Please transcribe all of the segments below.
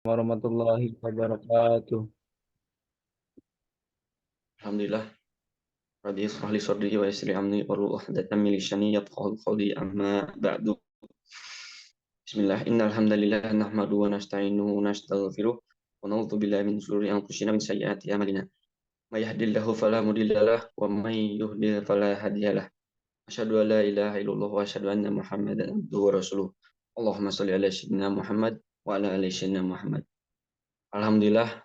Warahmatullahi wabarakatuh. Alhamdulillah, radhi israh li sadri wa yassir li amri wahlul 'uqdatam min lisani yafqahu qawli amma ba'du. Bismillah, innal hamdalillah nahmaduhu wa nasta'inuhu wa nastaghfiruh wa na'udzu billahi min shururi anfusina wa min sayyiati a'malina. May yahdihillahu fala mudilla lahu wa may yudlil fala hadiya lahu. Asyhadu an la ilaha illallah wa asyhadu anna Muhammadan abduhu wa rasuluh. Allahumma shalli ala sayyidina Muhammad wa ala ali sayyidina Muhammad. Alhamdulillah,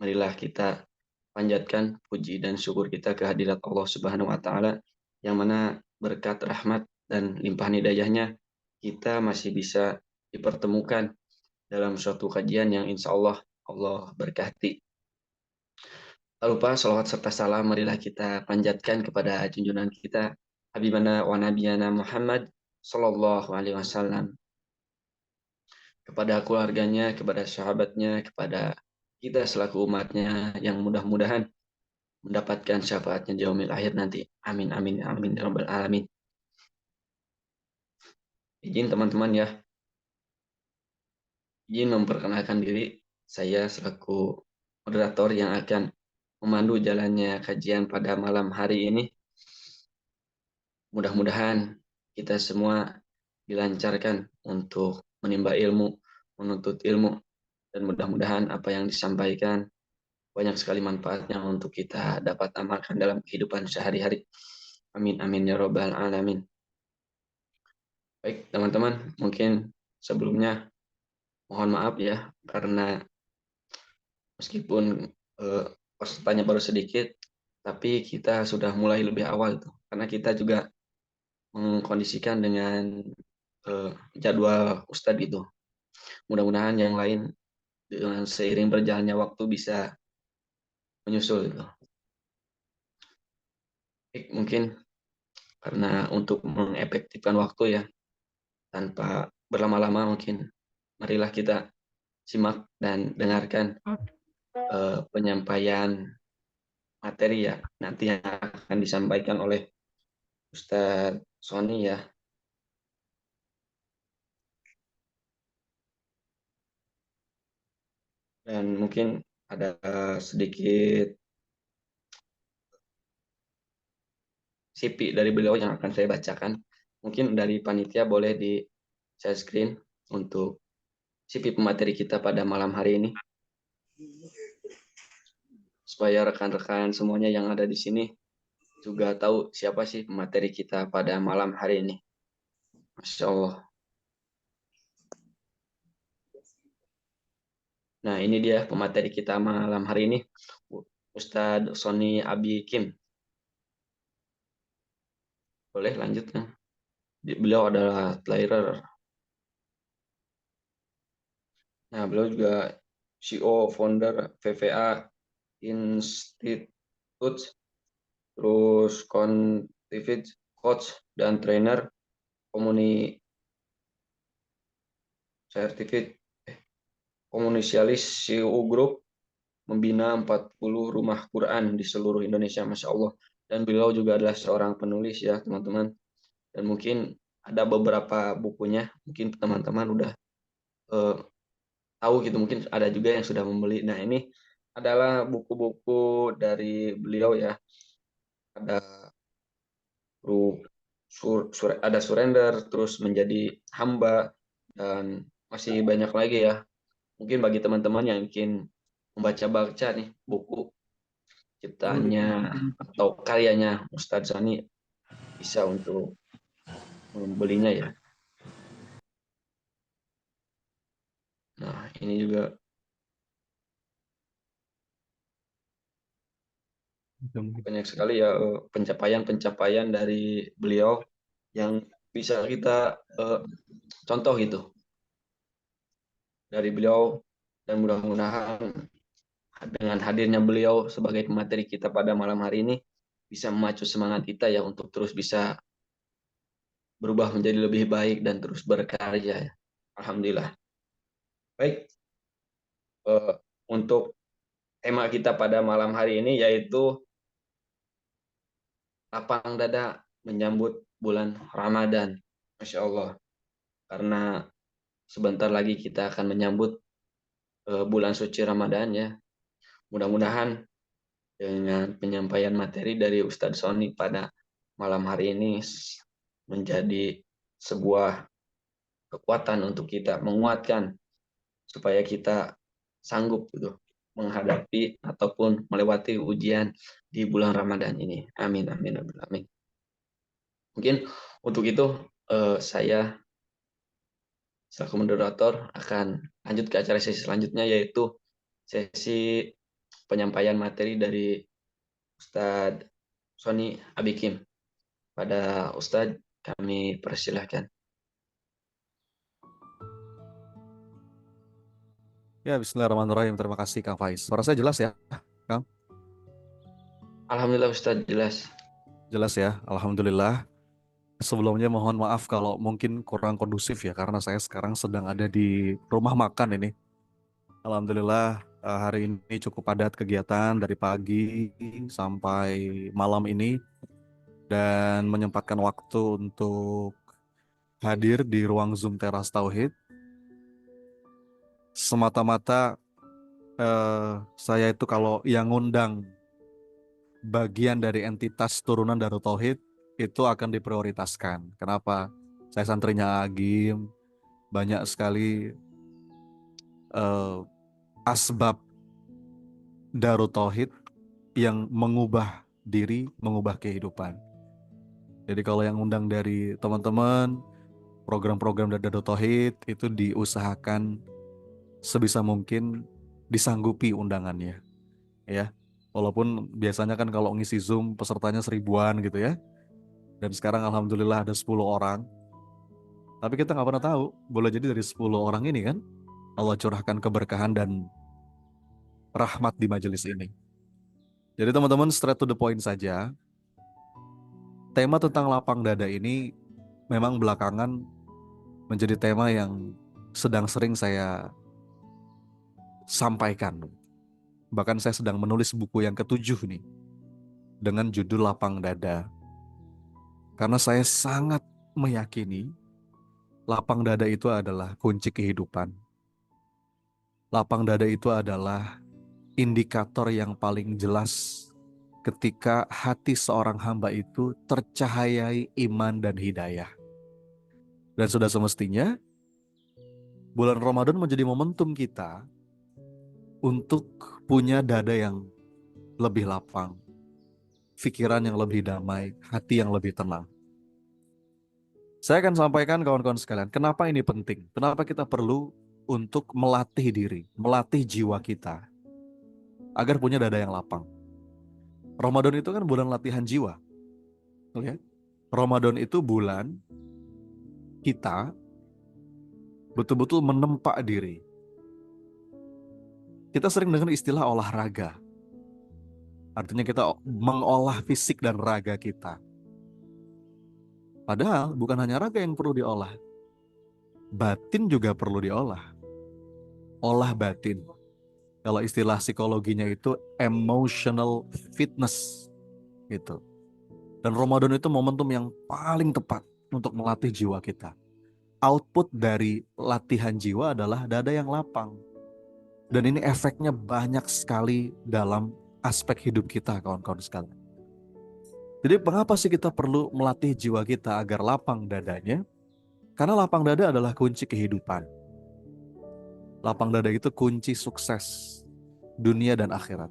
marilah kita panjatkan puji dan syukur kita kehadirat Allah Subhanahu wa taala yang mana berkat rahmat dan limpahan hidayahnya kita masih bisa dipertemukan dalam suatu kajian yang insya Allah Allah berkati. Tak lupa salawat serta salam marilah kita panjatkan kepada junjungan kita Habibana wa Nabiyana Muhammad Sallallahu Alaihi Wasallam, kepada keluarganya, kepada sahabatnya, kepada kita selaku umatnya yang mudah-mudahan mendapatkan syafaatnya di yaumil akhir nanti. Amin amin amin ya rabbal alamin. Izin teman-teman ya, izin memperkenalkan diri. Saya selaku moderator yang akan memandu jalannya kajian pada malam hari ini. Mudah-mudahan kita semua dilancarkan untuk menimba ilmu, menuntut ilmu, dan mudah-mudahan apa yang disampaikan banyak sekali manfaatnya untuk kita dapat amalkan dalam kehidupan sehari-hari. Amin amin ya rabbal alamin. Baik teman-teman, mungkin sebelumnya mohon maaf ya karena meskipun pesertanya baru sedikit, tapi kita sudah mulai lebih awal tuh karena kita juga mengkondisikan dengan jadwal Ustadz itu. Mudah-mudahan yang lain dengan seiring berjalannya waktu bisa menyusul itu. Baik, mungkin karena untuk mengefektifkan waktu ya tanpa berlama-lama mungkin marilah kita simak dan dengarkan penyampaian materi ya nanti yang akan disampaikan oleh Ustadz Sony ya. Dan mungkin ada sedikit CV dari beliau yang akan saya bacakan. Mungkin dari panitia boleh di share screen untuk CV pemateri kita pada malam hari ini. Supaya rekan-rekan semuanya yang ada di sini juga tahu siapa sih pemateri kita pada malam hari ini. Masya Allah. Nah, ini dia pemateri kita malam hari ini. Ustadz Sony Abi Kim. Boleh lanjutkan. Beliau adalah trailer. Nah, beliau juga CEO, founder VVA Institute, terus Contivit, coach dan trainer, komuni certificate komunisialis CEO Group, membina 40 rumah Quran di seluruh Indonesia, Masya Allah. Dan beliau juga adalah seorang penulis ya, teman-teman. Dan mungkin ada beberapa bukunya, mungkin teman-teman udah tahu gitu, mungkin ada juga yang sudah membeli. Nah, ini adalah buku-buku dari beliau ya. Ada ada surrender, terus menjadi hamba, dan masih banyak lagi ya. Mungkin bagi teman-teman yang ingin membaca-baca nih buku ciptaannya atau karyanya Ustadz Zani bisa untuk membelinya ya. Nah, ini juga banyak sekali ya pencapaian-pencapaian dari beliau yang bisa kita contoh gitu dari beliau, dan mudah-mudahan dengan hadirnya beliau sebagai pemateri kita pada malam hari ini bisa memacu semangat kita ya untuk terus bisa berubah menjadi lebih baik dan terus berkarya ya. Alhamdulillah. Baik, eh, untuk tema kita pada malam hari ini yaitu lapang dada menyambut bulan Ramadan. Masya Allah. Karena sebentar lagi kita akan menyambut bulan suci Ramadan ya. Mudah-mudahan dengan penyampaian materi dari Ustadz Sony pada malam hari ini menjadi sebuah kekuatan untuk kita, menguatkan supaya kita sanggup gitu menghadapi ataupun melewati ujian di bulan Ramadan ini. Amin amin amin amin. Mungkin untuk itu saya selaku moderator akan lanjut ke acara sesi selanjutnya, yaitu sesi penyampaian materi dari Ustadz Sony Abikim. Pada Ustadz kami persilahkan. Ya, bismillahirrahmanirrahim. Terima kasih Kang Faiz. Suara saya jelas ya, Kang? Alhamdulillah Ustadz jelas. Jelas ya, alhamdulillah. Sebelumnya mohon maaf kalau mungkin kurang kondusif ya, karena saya sekarang sedang ada di rumah makan ini. Alhamdulillah hari ini cukup padat kegiatan dari pagi sampai malam ini, dan menyempatkan waktu untuk hadir di ruang Zoom Teras Tauhid. Semata-mata saya itu kalau yang ngundang bagian dari entitas turunan Darut Tauhid itu akan diprioritaskan. Kenapa? Saya santrinya Agim, banyak sekali asbab Darut Tauhid yang mengubah diri, mengubah kehidupan. Jadi kalau yang undang dari teman-teman, program-program dari Darut Tauhid itu diusahakan sebisa mungkin disanggupi undangannya, ya. Walaupun biasanya kan kalau ngisi Zoom pesertanya 1000-an gitu ya. Dan sekarang alhamdulillah ada 10 orang. Tapi kita nggak pernah tahu, boleh jadi dari 10 orang ini kan Allah curahkan keberkahan dan rahmat di majelis ini. Jadi teman-teman, straight to the point saja. Tema tentang lapang dada ini memang belakangan menjadi tema yang sedang sering saya sampaikan. Bahkan saya sedang menulis buku yang ke-7 nih, dengan judul Lapang Dada. Karena saya sangat meyakini lapang dada itu adalah kunci kehidupan. Lapang dada itu adalah indikator yang paling jelas ketika hati seorang hamba itu tercahayai iman dan hidayah. Dan sudah semestinya bulan Ramadan menjadi momentum kita untuk punya dada yang lebih lapang, pikiran yang lebih damai, hati yang lebih tenang. Saya akan sampaikan kawan-kawan sekalian, kenapa ini penting, kenapa kita perlu untuk melatih diri, melatih jiwa kita agar punya dada yang lapang. Ramadan itu kan bulan latihan jiwa. Okay? Ramadan itu bulan kita betul-betul menempa diri. Kita sering dengar istilah olahraga. Artinya kita mengolah fisik dan raga kita. Padahal bukan hanya raga yang perlu diolah. Batin juga perlu diolah. Olah batin. Kalau istilah psikologinya itu emotional fitness. Gitu. Dan Ramadan itu momentum yang paling tepat untuk melatih jiwa kita. Output dari latihan jiwa adalah dada yang lapang. Dan ini efeknya banyak sekali dalam aspek hidup kita, kawan-kawan sekalian. Jadi mengapa sih kita perlu melatih jiwa kita agar lapang dadanya? Karena lapang dada adalah kunci kehidupan. Lapang dada itu kunci sukses dunia dan akhirat.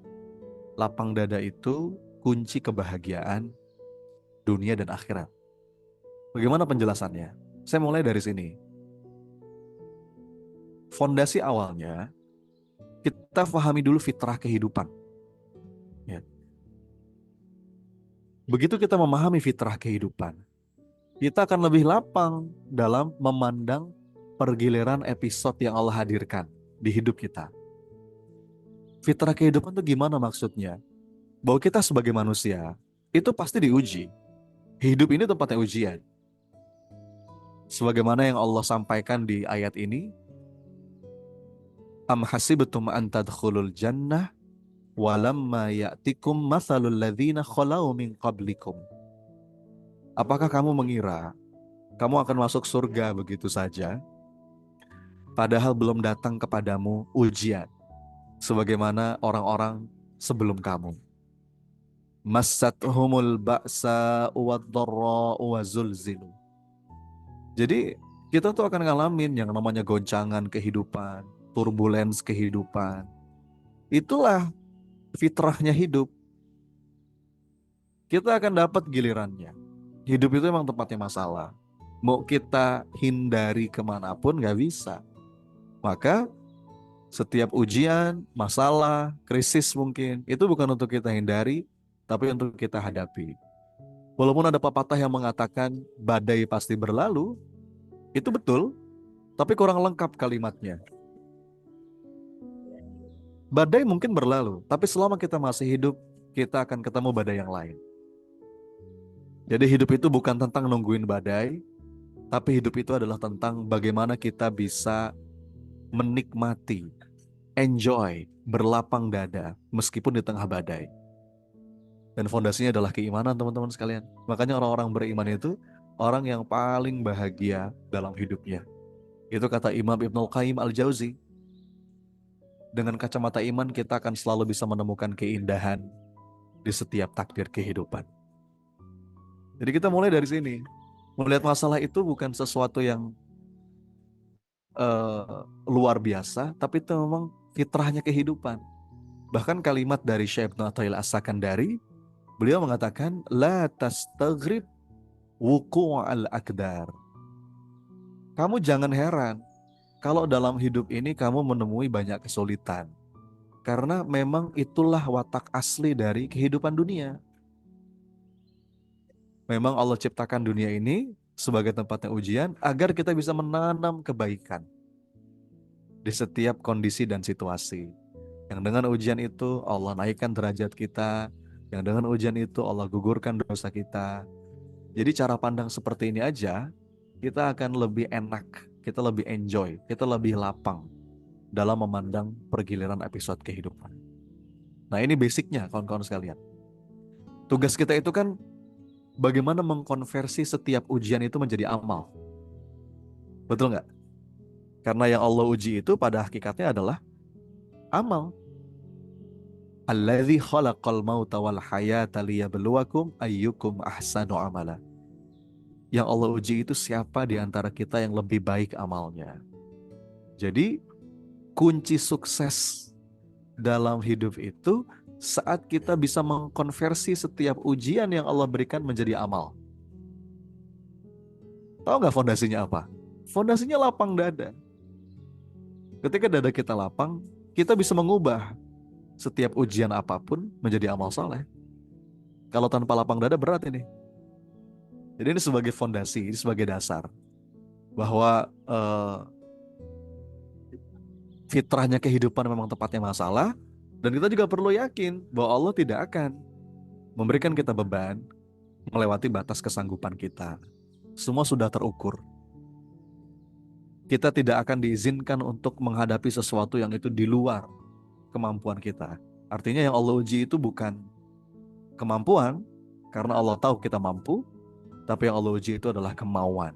Lapang dada itu kunci kebahagiaan dunia dan akhirat. Bagaimana penjelasannya? Saya mulai dari sini. Fondasi awalnya, kita pahami dulu fitrah kehidupan. Ya. Begitu kita memahami fitrah kehidupan, kita akan lebih lapang dalam memandang pergiliran episode yang Allah hadirkan di hidup kita. Fitrah kehidupan itu gimana maksudnya? Bahwa kita sebagai manusia, itu pasti diuji. Hidup ini tempatnya ujian. Sebagaimana yang Allah sampaikan di ayat ini, Am hasibtum an tadkhulul jannah walamma ya'tikum mathalul ladzina khalau min qablikum. Apakah kamu mengira kamu akan masuk surga begitu saja? padahal belum datang kepadamu ujian sebagaimana orang-orang sebelum kamu. Massathumul ba'sa wad-dharra wa zulzilu. Jadi kita tuh akan ngalamin yang namanya goncangan kehidupan, turbulens kehidupan. Itulah fitrahnya hidup. Kita akan dapat gilirannya. Hidup itu emang tempatnya masalah. Mau kita hindari kemanapun gak bisa. Maka setiap ujian, masalah, krisis mungkin, itu bukan untuk kita hindari, tapi untuk kita hadapi. Walaupun ada pepatah yang mengatakan badai pasti berlalu, itu betul, tapi kurang lengkap kalimatnya. Badai mungkin berlalu, tapi selama kita masih hidup, kita akan ketemu badai yang lain. Jadi hidup itu bukan tentang nungguin badai, tapi hidup itu adalah tentang bagaimana kita bisa menikmati, enjoy, berlapang dada, meskipun di tengah badai. Dan fondasinya adalah keimanan, teman-teman sekalian. Makanya orang-orang beriman itu orang yang paling bahagia dalam hidupnya. Itu kata Imam Ibnul Qayyim Al-Jauzi. Dengan kacamata iman kita akan selalu bisa menemukan keindahan di setiap takdir kehidupan. Jadi kita mulai dari sini. Melihat masalah itu bukan sesuatu yang luar biasa, tapi itu memang fitrahnya kehidupan. Bahkan kalimat dari Syekh Ibnu Athaillah As-Sakandari, beliau mengatakan, La tastaghrib wuqu'al aqdar. Kamu jangan heran kalau dalam hidup ini kamu menemui banyak kesulitan. Karena memang itulah watak asli dari kehidupan dunia. Memang Allah ciptakan dunia ini sebagai tempatnya ujian agar kita bisa menanam kebaikan di setiap kondisi dan situasi. Yang dengan ujian itu Allah naikkan derajat kita, yang dengan ujian itu Allah gugurkan dosa kita. Jadi cara pandang seperti ini aja, kita akan lebih enak, kita lebih enjoy, kita lebih lapang dalam memandang pergiliran episode kehidupan. Nah ini basicnya kawan-kawan sekalian. Tugas kita itu kan bagaimana mengkonversi setiap ujian itu menjadi amal. Betul nggak? Karena yang Allah uji itu pada hakikatnya adalah amal. Alladzi khalaqal mauta wal hayata liyabluwakum ayyukum ahsanu amala. Yang Allah uji itu siapa di antara kita yang lebih baik amalnya. Jadi kunci sukses dalam hidup itu saat kita bisa mengkonversi setiap ujian yang Allah berikan menjadi amal. Tahu nggak fondasinya apa? Fondasinya lapang dada. Ketika dada kita lapang, kita bisa mengubah setiap ujian apapun menjadi amal soleh. Kalau tanpa lapang dada berat ini. Jadi ini sebagai fondasi, ini sebagai dasar bahwa fitrahnya kehidupan memang tempatnya masalah, dan kita juga perlu yakin bahwa Allah tidak akan memberikan kita beban melewati batas kesanggupan kita. Semua sudah terukur. Kita tidak akan diizinkan untuk menghadapi sesuatu yang itu di luar kemampuan kita. Artinya yang Allah uji itu bukan kemampuan, karena Allah tahu kita mampu, tapi yang Allah uji itu adalah kemauan.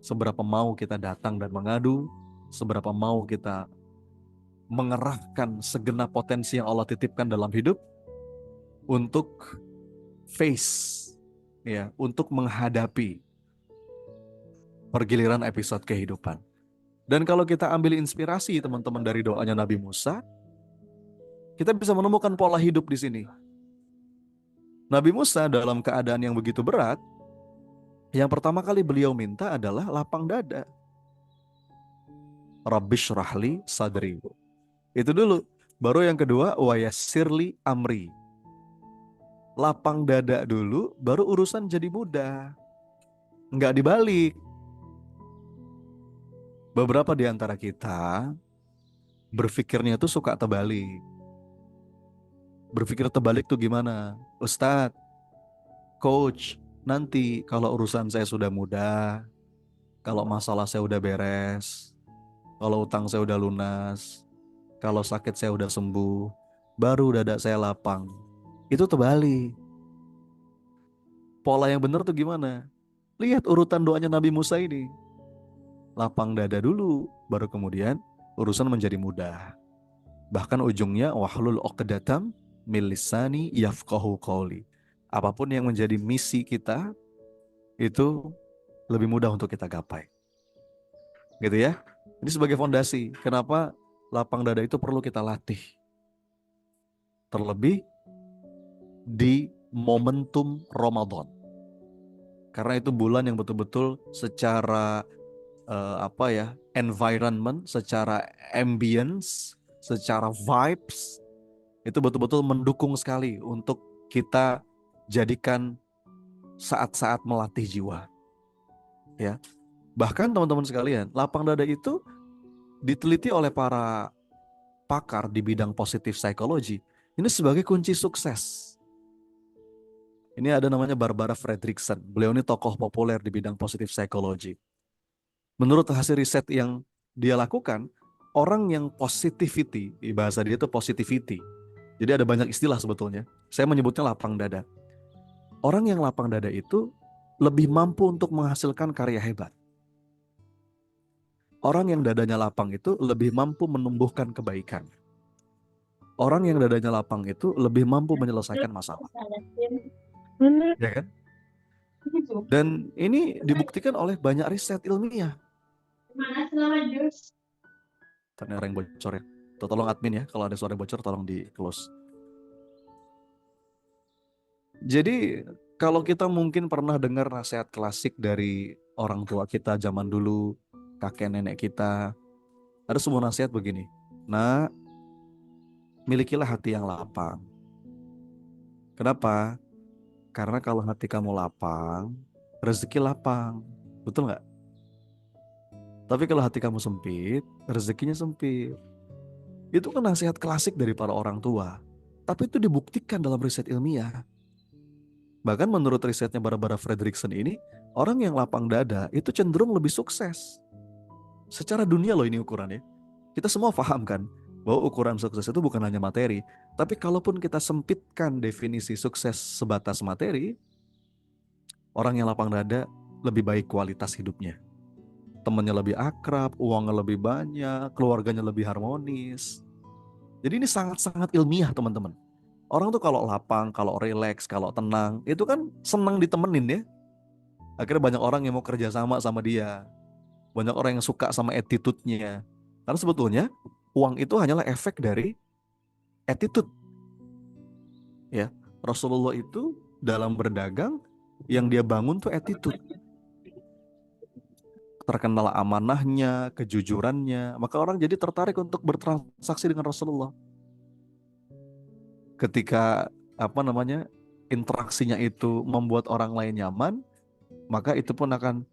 Seberapa mau kita datang dan mengadu, seberapa mau kita mengerahkan segenap potensi yang Allah titipkan dalam hidup untuk face, ya, untuk menghadapi pergiliran episode kehidupan. Dan kalau kita ambil inspirasi teman-teman dari doanya Nabi Musa, kita bisa menemukan pola hidup di sini. Nabi Musa dalam keadaan yang begitu berat, yang pertama kali beliau minta adalah lapang dada. Rabbish rahli sadri. Itu dulu. Baru yang kedua, wa yassirli amri. Lapang dada dulu, baru urusan jadi mudah. Enggak dibalik. Beberapa di antara kita berpikirnya tuh suka terbalik. Berpikir terbalik tuh gimana? Ustadz, coach, nanti kalau urusan saya sudah mudah, kalau masalah saya udah beres, kalau utang saya udah lunas, kalau sakit saya udah sembuh, baru dada saya lapang. Itu terbalik. Pola yang benar tuh gimana? Lihat urutan doanya Nabi Musa ini. lapang dada dulu, baru kemudian urusan menjadi mudah. Bahkan ujungnya wahlul 'uqdatam min lisani yafqahu qawli. Apapun yang menjadi misi kita itu lebih mudah untuk kita gapai. Gitu ya. Ini sebagai fondasi. Kenapa lapang dada itu perlu kita latih. Terlebih di momentum Ramadan. Karena itu bulan yang betul-betul secara environment, secara ambience, secara vibes itu betul-betul mendukung sekali untuk kita jadikan saat-saat melatih jiwa. Ya. Bahkan teman-teman sekalian, lapang dada itu diteliti oleh para pakar di bidang positif psikologi ini sebagai kunci sukses. Ini ada namanya Barbara Fredrickson. Beliau ini tokoh populer di bidang positif psikologi. Menurut hasil riset yang dia lakukan, orang yang positivity, bahasa dia itu positivity. Jadi ada banyak istilah sebetulnya. Saya menyebutnya lapang dada. Orang yang lapang dada itu lebih mampu untuk menghasilkan karya hebat. Orang yang dadanya lapang itu lebih mampu menumbuhkan kebaikan. Orang yang dadanya lapang itu lebih mampu menyelesaikan masalah. Ya kan? Dan ini dibuktikan oleh banyak riset ilmiah. Ternyata yang bocor ya. Tolong admin ya, kalau ada suara bocor tolong di close. Jadi kalau kita mungkin pernah dengar nasihat klasik dari orang tua kita zaman dulu, kakek nenek kita, ada sebuah nasihat begini. Nah, milikilah hati yang lapang. Kenapa? Karena kalau hati kamu lapang, rezeki lapang. Betul nggak? Tapi kalau hati kamu sempit, rezekinya sempit. Itu kan nasihat klasik dari para orang tua. Tapi itu dibuktikan dalam riset ilmiah. Bahkan menurut risetnya Barbara Fredrickson ini, orang yang lapang dada itu cenderung lebih sukses. Secara dunia loh ini ukurannya. Kita semua paham kan bahwa ukuran sukses itu bukan hanya materi. Tapi kalaupun kita sempitkan definisi sukses sebatas materi, orang yang lapang dada lebih baik kualitas hidupnya. Temannya lebih akrab, uangnya lebih banyak, keluarganya lebih harmonis. Jadi ini sangat-sangat ilmiah teman-teman. Orang tuh kalau lapang, kalau rileks, kalau tenang, itu kan senang ditemenin ya. Akhirnya banyak orang yang mau kerja sama dia. Banyak orang yang suka sama attitude-nya. Karena sebetulnya uang itu hanyalah efek dari attitude. Ya, Rasulullah itu dalam berdagang yang dia bangun tuh attitude. Terkenal amanahnya, kejujurannya, maka orang jadi tertarik untuk bertransaksi dengan Rasulullah. Ketika interaksinya itu membuat orang lain nyaman, maka itu pun akan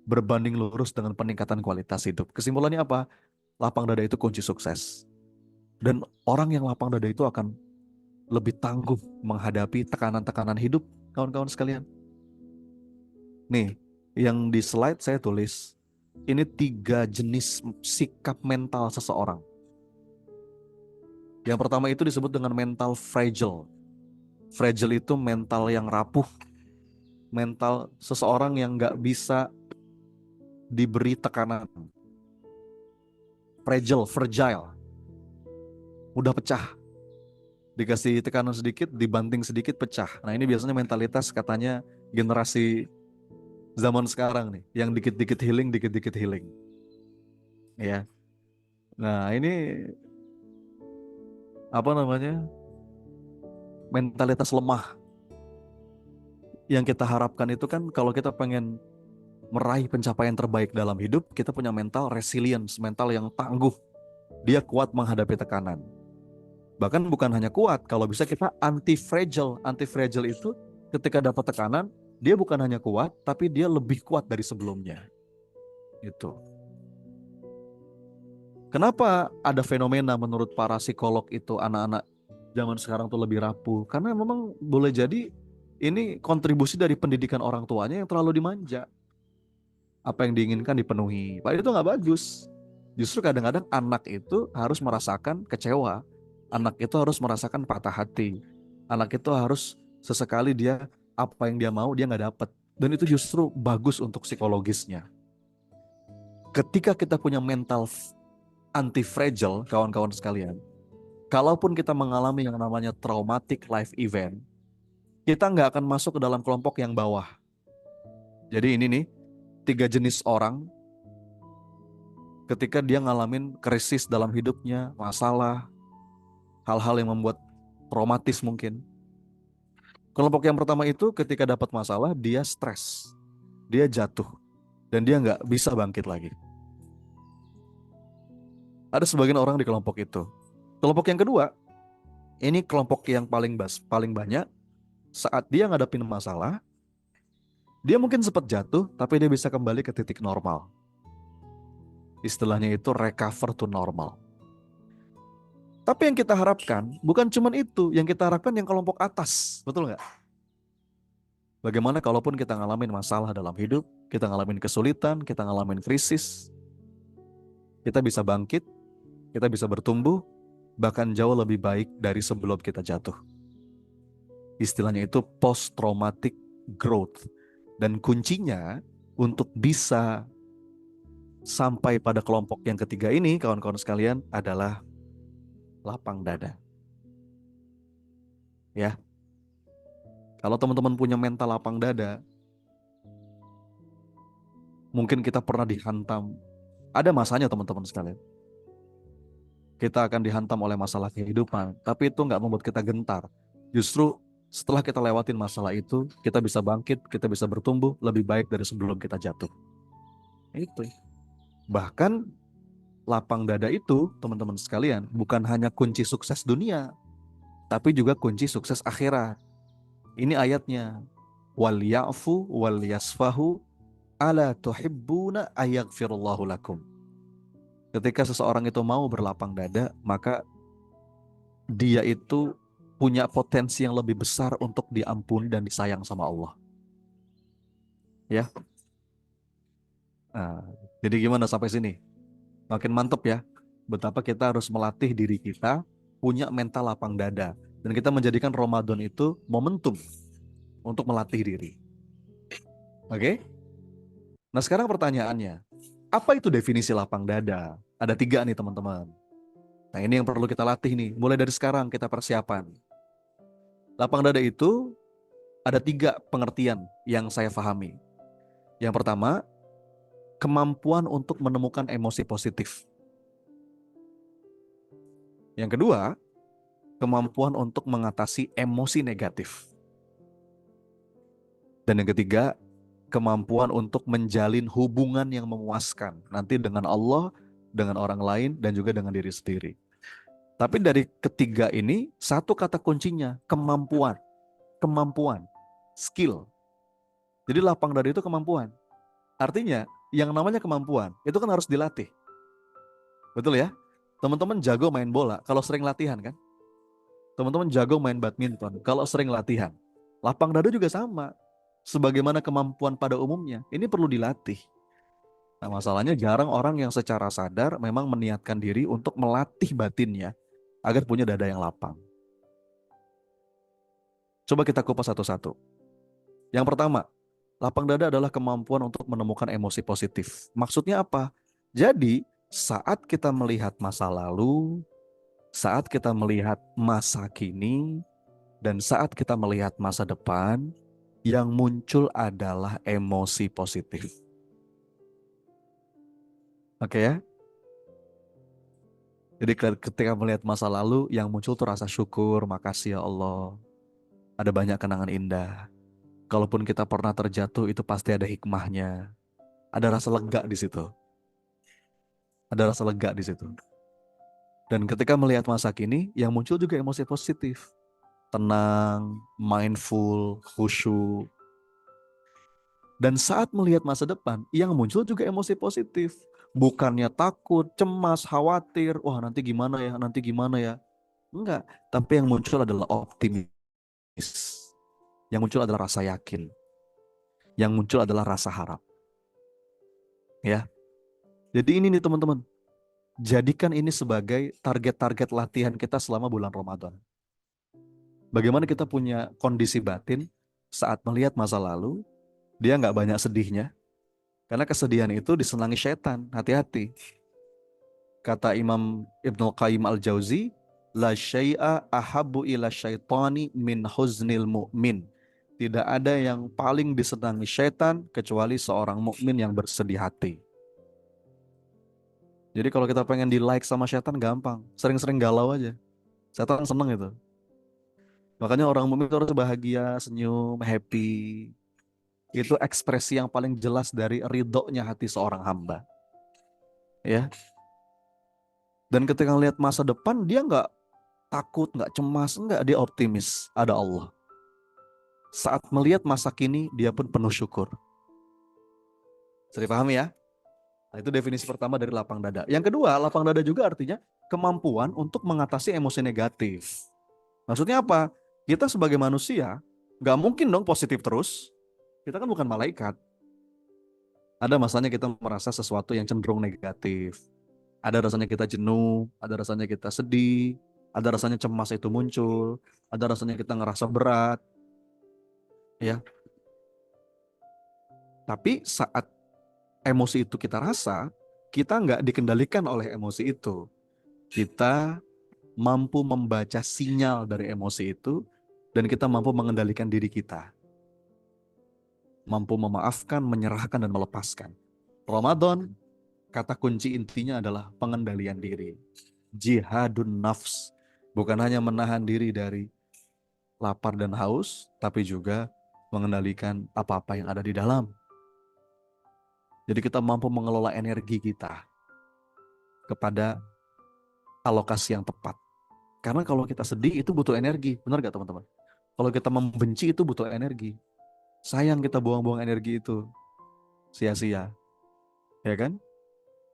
berbanding lurus dengan peningkatan kualitas hidup. Kesimpulannya apa? Lapang dada itu kunci sukses. Dan orang yang lapang dada itu akan lebih tangguh menghadapi tekanan-tekanan hidup, kawan-kawan sekalian. Nih, yang di slide saya tulis, ini 3 jenis sikap mental seseorang. Yang pertama itu disebut dengan mental fragile. Fragile itu mental yang rapuh, mental seseorang yang gak bisa diberi tekanan. Fragile, mudah pecah. Dikasih tekanan sedikit, dibanting sedikit, pecah. Nah ini biasanya mentalitas katanya generasi zaman sekarang nih, yang dikit-dikit healing. Ya. Nah ini mentalitas lemah. Yang kita harapkan itu kan kalau kita pengen meraih pencapaian terbaik dalam hidup, kita punya mental resilience, mental yang tangguh. Dia kuat menghadapi tekanan. Bahkan bukan hanya kuat, kalau bisa kita anti-fragile. Anti-fragile itu ketika dapat tekanan, dia bukan hanya kuat, tapi dia lebih kuat dari sebelumnya. Itu. Kenapa ada fenomena menurut para psikolog itu anak-anak zaman sekarang tuh lebih rapuh? Karena memang boleh jadi ini kontribusi dari pendidikan orang tuanya yang terlalu dimanja. Apa yang diinginkan dipenuhi. Padahal itu nggak bagus. Justru kadang-kadang anak itu harus merasakan kecewa. Anak itu harus merasakan patah hati. Anak itu harus sesekali dia apa yang dia mau dia nggak dapat. Dan itu justru bagus untuk psikologisnya. ketika kita punya mental anti-fragile, kawan-kawan sekalian, kalaupun kita mengalami yang namanya traumatic life event, kita nggak akan masuk ke dalam kelompok yang bawah. Jadi ini nih, 3 jenis orang ketika dia ngalamin krisis dalam hidupnya, masalah, hal-hal yang membuat traumatis mungkin. Kelompok yang pertama itu ketika dapat masalah, dia stres, dia jatuh, dan dia nggak bisa bangkit lagi. Ada sebagian orang di kelompok itu. Kelompok yang kedua, ini kelompok yang paling banyak, saat dia ngadapin masalah, dia mungkin sempat jatuh, tapi dia bisa kembali ke titik normal. Istilahnya itu recover to normal. Tapi yang kita harapkan bukan cuma itu, yang kita harapkan yang kelompok atas, betul nggak? Bagaimana kalaupun kita ngalamin masalah dalam hidup, kita ngalamin kesulitan, kita ngalamin krisis, kita bisa bangkit, kita bisa bertumbuh, bahkan jauh lebih baik dari sebelum kita jatuh. Istilahnya itu post-traumatic growth. Dan kuncinya untuk bisa sampai pada kelompok yang ketiga ini, kawan-kawan sekalian, adalah lapang dada. Ya. Kalau teman-teman punya mental lapang dada, mungkin kita pernah dihantam. Ada masanya teman-teman sekalian. Kita akan dihantam oleh masalah kehidupan, tapi itu nggak membuat kita gentar. Justru setelah kita lewatin masalah itu, kita bisa bangkit, kita bisa bertumbuh lebih baik dari sebelum kita jatuh. Itu. Bahkan lapang dada itu, teman-teman sekalian, bukan hanya kunci sukses dunia, tapi juga kunci sukses akhirat. Ini ayatnya. Wal ya'fu wal yasfahu ala tuhibbuna ayaghfirullahu lakum. Ketika seseorang itu mau berlapang dada, maka dia itu punya potensi yang lebih besar untuk diampuni dan disayang sama Allah. Ya. Nah, jadi gimana sampai sini? Makin mantep ya. Betapa kita harus melatih diri kita punya mental lapang dada. Dan kita menjadikan Ramadan itu momentum untuk melatih diri. Oke? Nah sekarang pertanyaannya, apa itu definisi lapang dada? Ada 3 nih teman-teman. Nah ini yang perlu kita latih nih. Mulai dari sekarang kita persiapan. Lapang dada itu ada 3 pengertian yang saya pahami. Yang pertama, kemampuan untuk menemukan emosi positif. Yang kedua, kemampuan untuk mengatasi emosi negatif. Dan yang ketiga, kemampuan untuk menjalin hubungan yang memuaskan. Nanti dengan Allah, dengan orang lain, dan juga dengan diri sendiri. Tapi dari ketiga ini, satu kata kuncinya, kemampuan. Kemampuan, skill. Jadi lapang dada itu kemampuan. Artinya, yang namanya kemampuan, itu kan harus dilatih. Betul ya? Teman-teman jago main bola, kalau sering latihan kan? Teman-teman jago main badminton, kalau sering latihan. Lapang dada juga sama. Sebagaimana kemampuan pada umumnya, ini perlu dilatih. Nah masalahnya jarang orang yang secara sadar memang meniatkan diri untuk melatih batinnya agar punya dada yang lapang. Coba kita kupas satu-satu. Yang pertama, lapang dada adalah kemampuan untuk menemukan emosi positif. Maksudnya apa? Jadi saat kita melihat masa lalu, saat kita melihat masa kini, dan saat kita melihat masa depan, yang muncul adalah emosi positif. Oke ya? Jadi ketika melihat masa lalu, yang muncul tuh rasa syukur, makasih ya Allah. Ada banyak kenangan indah. Kalaupun kita pernah terjatuh, itu pasti ada hikmahnya. Ada rasa lega di situ. Ada rasa lega di situ. Dan ketika melihat masa kini, yang muncul juga emosi positif. Tenang, mindful, khusyuk. Dan saat melihat masa depan, yang muncul juga emosi positif. Bukannya takut, cemas, khawatir, wah nanti gimana ya. Enggak, tapi yang muncul adalah optimis. Yang muncul adalah rasa yakin. Yang muncul adalah rasa harap. Ya. Jadi ini nih teman-teman. Jadikan ini sebagai target-target latihan kita selama bulan Ramadan. Bagaimana kita punya kondisi batin saat melihat masa lalu, dia nggak banyak sedihnya, Karena kesedihan itu disenangi setan, hati-hati. Kata Imam Ibnul Qayyim Al-Jauzi, la syai'a ahabbu ila syaitani min huznil mu'min. Tidak ada yang paling disenangi setan kecuali seorang mukmin yang bersedih hati. Jadi kalau kita pengen di like sama setan gampang, sering-sering galau aja. Setan seneng itu. Makanya orang mukmin itu harus bahagia, senyum, happy. Itu ekspresi yang paling jelas dari ridhonya hati seorang hamba. Ya. Dan ketika ngelihat masa depan, dia nggak takut, nggak cemas, nggak, dia optimis. Ada Allah. Saat melihat masa kini, dia pun penuh syukur. Bisa dipahami ya? Nah, itu definisi pertama dari lapang dada. Yang kedua, lapang dada juga artinya kemampuan untuk mengatasi emosi negatif. Maksudnya apa? Kita sebagai manusia, nggak mungkin dong positif terus. Kita kan bukan malaikat. Ada masanya kita merasa sesuatu yang cenderung negatif. Ada rasanya kita jenuh, ada rasanya kita sedih, ada rasanya cemas itu muncul, ada rasanya kita ngerasa berat. Ya. Tapi saat emosi itu kita rasa, kita nggak dikendalikan oleh emosi itu. Kita mampu membaca sinyal dari emosi itu, dan kita mampu mengendalikan diri kita. Mampu memaafkan, menyerahkan, dan melepaskan. Ramadan, kata kunci intinya adalah pengendalian diri. Jihadun nafs. Bukan hanya menahan diri dari lapar dan haus, tapi juga mengendalikan apa-apa yang ada di dalam. Jadi kita mampu mengelola energi kita kepada alokasi yang tepat. Karena kalau kita sedih itu butuh energi, benar gak teman-teman? Kalau kita membenci itu butuh energi. Sayang kita buang-buang energi itu, sia-sia, ya kan?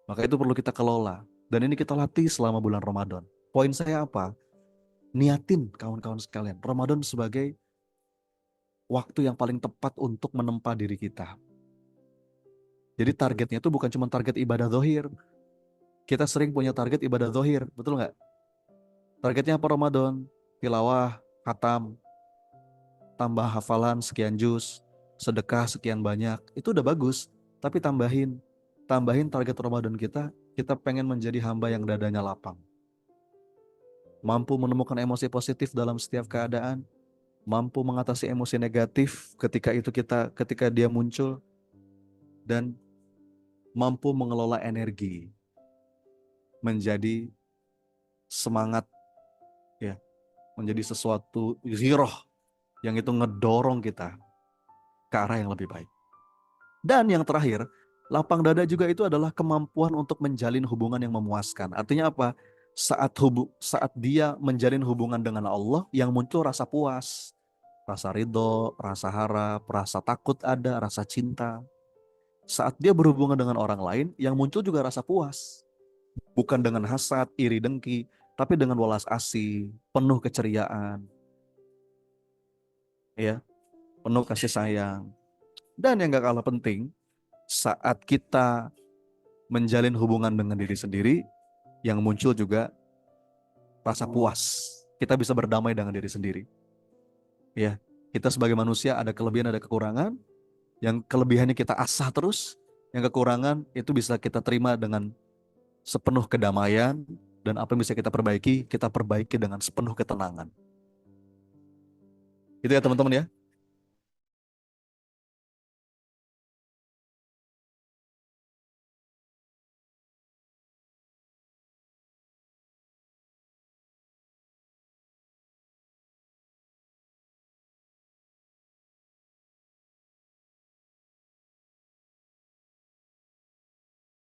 Maka itu perlu kita kelola. Dan ini kita latih selama bulan Ramadan. Poin saya apa? Niatin kawan-kawan sekalian, Ramadan sebagai waktu yang paling tepat untuk menempa diri kita. Jadi targetnya itu bukan cuma target ibadah zahir. Kita sering punya target ibadah zahir, betul nggak? Targetnya apa Ramadan? Tilawah, khatam, tambah hafalan sekian juz, sedekah sekian banyak. Itu udah bagus, tapi tambahin target Ramadan kita pengen menjadi hamba yang dadanya lapang. Mampu menemukan emosi positif dalam setiap keadaan, mampu mengatasi emosi negatif ketika dia muncul, dan mampu mengelola energi menjadi semangat, ya, menjadi sesuatu ghiroh yang itu ngedorong kita ke arah yang lebih baik. Dan yang terakhir, lapang dada juga itu adalah kemampuan untuk menjalin hubungan yang memuaskan. Artinya apa? Saat dia menjalin hubungan dengan Allah, yang muncul rasa puas, rasa ridho, rasa harap, rasa takut ada, rasa cinta. Saat dia berhubungan dengan orang lain, yang muncul juga rasa puas. Bukan dengan hasad, iri, dengki, tapi dengan welas asih, penuh keceriaan, ya, penuh kasih sayang. Dan yang gak kalah penting, saat kita menjalin hubungan dengan diri sendiri, yang muncul juga rasa puas. Kita bisa berdamai dengan diri sendiri. Ya, kita sebagai manusia ada kelebihan, ada kekurangan. Yang kelebihannya kita asah terus, yang kekurangan itu bisa kita terima dengan sepenuh kedamaian, dan apa yang bisa kita perbaiki dengan sepenuh ketenangan. Itu ya teman-teman ya.